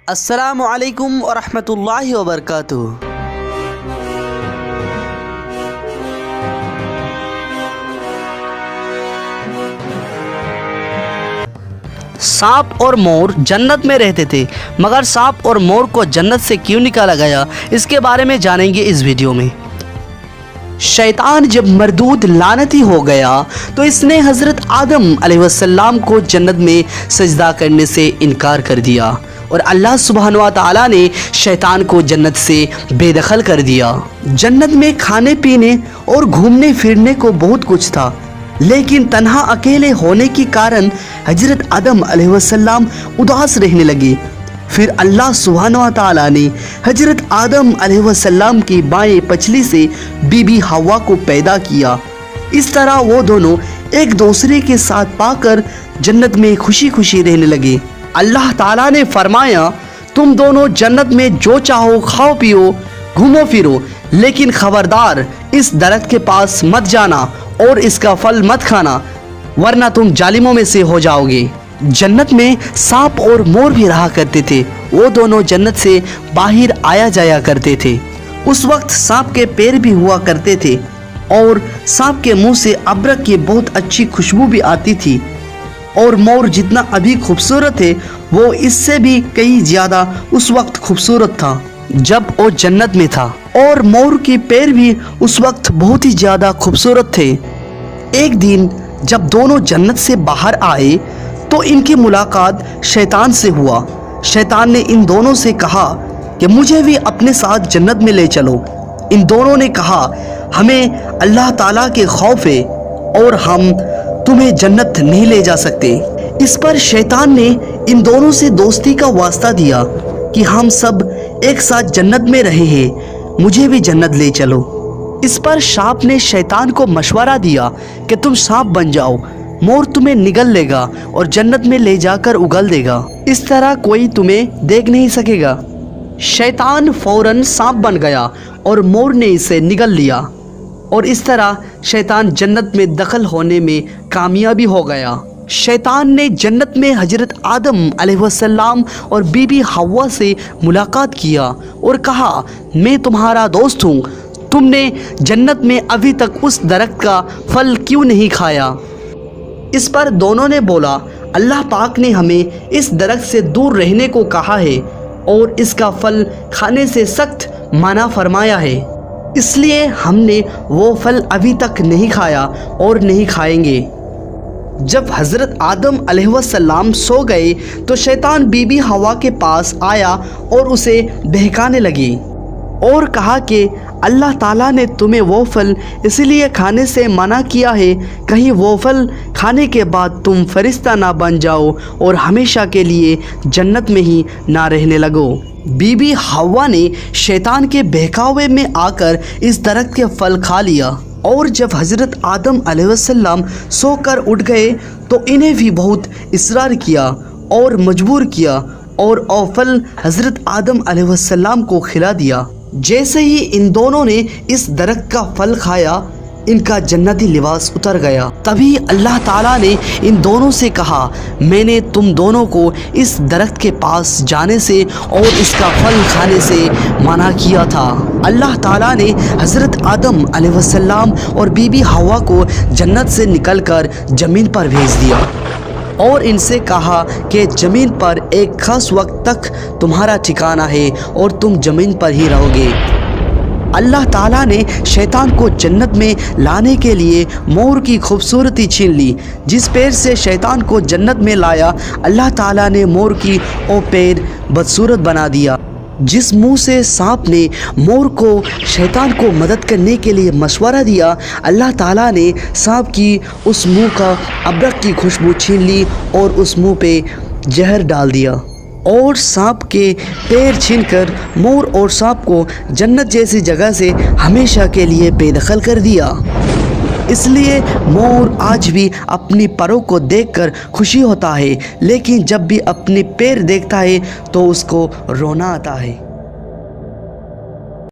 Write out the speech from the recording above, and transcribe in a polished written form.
السلام علیکم ورحمۃ اللہ وبرکاتہ۔ سانپ اور مور جنت میں رہتے تھے، مگر سانپ اور مور کو جنت سے کیوں نکالا گیا، اس کے بارے میں جانیں گے اس ویڈیو میں۔ شیطان جب مردود لعنتی ہو گیا تو اس نے حضرت آدم علیہ السلام کو جنت میں سجدہ کرنے سے انکار کر دیا، اور اللہ سبحانہ و تعالیٰ نے شیطان کو جنت سے بے دخل کر دیا۔ جنت میں کھانے پینے اور گھومنے پھرنے کو بہت کچھ تھا، لیکن تنہا اکیلے ہونے کے کارن حضرت آدم علیہ السلام اداس رہنے لگے۔ پھر اللہ سبحانہ و تعالیٰ نے حضرت آدم علیہ السلام کی بائیں پچھلی سے بی بی حوا کو پیدا کیا۔ اس طرح وہ دونوں ایک دوسرے کے ساتھ پا کر جنت میں خوشی خوشی رہنے لگے۔ اللہ تعالیٰ نے فرمایا، تم دونوں جنت میں جو چاہو کھاؤ پیو، گھومو پھرو، لیکن خبردار اس درخت کے پاس مت جانا اور اس کا پھل مت کھانا، ورنہ تم ظالموں میں سے ہو جاؤ گے۔ جنت میں سانپ اور مور بھی رہا کرتے تھے، وہ دونوں جنت سے باہر آیا جایا کرتے تھے۔ اس وقت سانپ کے پیر بھی ہوا کرتے تھے، اور سانپ کے منہ سے ابرک کی بہت اچھی خوشبو بھی آتی تھی، اور مور جتنا ابھی خوبصورت ہے وہ اس سے بھی کئی زیادہ اس وقت خوبصورت تھا جب وہ جنت میں تھا، اور مور کے پیر بھی اس وقت بہت ہی زیادہ خوبصورت تھے۔ ایک دن جب دونوں جنت سے باہر آئے تو ان کی ملاقات شیطان سے ہوا۔ شیطان نے ان دونوں سے کہا کہ مجھے بھی اپنے ساتھ جنت میں لے چلو۔ ان دونوں نے کہا، ہمیں اللہ تعالیٰ کے خوف ہے اور ہم تمہیں جنت نہیں لے جا سکتے۔ اس پر شیطان نے ان دونوں سے دوستی کا واسطہ دیا کہ ہم سب ایک ساتھ جنت میں رہے ہیں، مجھے بھی جنت لے چلو۔ اس پر سانپ نے شیطان کو مشورہ دیا کہ تم سانپ بن جاؤ، مور تمہیں نگل لے گا اور جنت میں لے جا کر اگل دے گا، اس طرح کوئی تمہیں دیکھ نہیں سکے گا۔ شیطان فوراً سانپ بن گیا اور مور نے اسے نگل لیا، اور اس طرح شیطان جنت میں دخل ہونے میں کامیابی ہو گیا۔ شیطان نے جنت میں حضرت آدم علیہ السلام اور بی بی حوا سے ملاقات کیا اور کہا، میں تمہارا دوست ہوں، تم نے جنت میں ابھی تک اس درخت کا پھل کیوں نہیں کھایا؟ اس پر دونوں نے بولا، اللہ پاک نے ہمیں اس درخت سے دور رہنے کو کہا ہے اور اس کا پھل کھانے سے سخت منع فرمایا ہے، اس لیے ہم نے وہ پھل ابھی تک نہیں کھایا اور نہیں کھائیں گے۔ جب حضرت آدم علیہ السلام سو گئے تو شیطان بی بی حوا کے پاس آیا اور اسے بہکانے لگی اور کہا کہ اللہ تعالیٰ نے تمہیں وہ پھل اس لیے کھانے سے منع کیا ہے، کہیں وہ پھل کھانے کے بعد تم فرشتہ نہ بن جاؤ اور ہمیشہ کے لیے جنت میں ہی نہ رہنے لگو۔ بی بی حوا نے شیطان کے بہکاوے میں آ کر اس درخت کے پھل کھا لیا، اور جب حضرت آدم علیہ السلام سو کر اٹھ گئے تو انہیں بھی بہت اصرار کیا اور مجبور کیا، اور وہ پھل حضرت آدم علیہ السلام کو کھلا دیا۔ جیسے ہی ان دونوں نے اس درخت کا پھل کھایا، ان کا جنتی لباس اتر گیا۔ تبھی اللہ تعالیٰ نے ان دونوں سے کہا، میں نے تم دونوں کو اس درخت کے پاس جانے سے اور اس کا پھل کھانے سے منع کیا تھا۔ اللہ تعالیٰ نے حضرت آدم علیہ السلام اور بی بی حوا کو جنت سے نکل کر زمین پر بھیج دیا، اور ان سے کہا کہ زمین پر ایک خاص وقت تک تمہارا ٹھکانہ ہے اور تم زمین پر ہی رہو گے۔ اللہ تعالیٰ نے شیطان کو جنت میں لانے کے لیے مور کی خوبصورتی چھین لی۔ جس پیر سے شیطان کو جنت میں لایا، اللہ تعالیٰ نے مور کی وہ پیر بدصورت بنا دیا۔ جس منہ سے سانپ نے مور کو شیطان کو مدد کرنے کے لیے مشورہ دیا، اللہ تعالیٰ نے سانپ کی اس منہ کا ابرک کی خوشبو چھین لی اور اس منہ پہ زہر ڈال دیا، اور سانپ کے پیر چھین کر مور اور سانپ کو جنت جیسی جگہ سے ہمیشہ کے لیے بے دخل کر دیا۔ اس لیے مور آج بھی اپنی پروں کو دیکھ کر خوشی ہوتا ہے، لیکن جب بھی اپنے پیر دیکھتا ہے تو اس کو رونا آتا ہے۔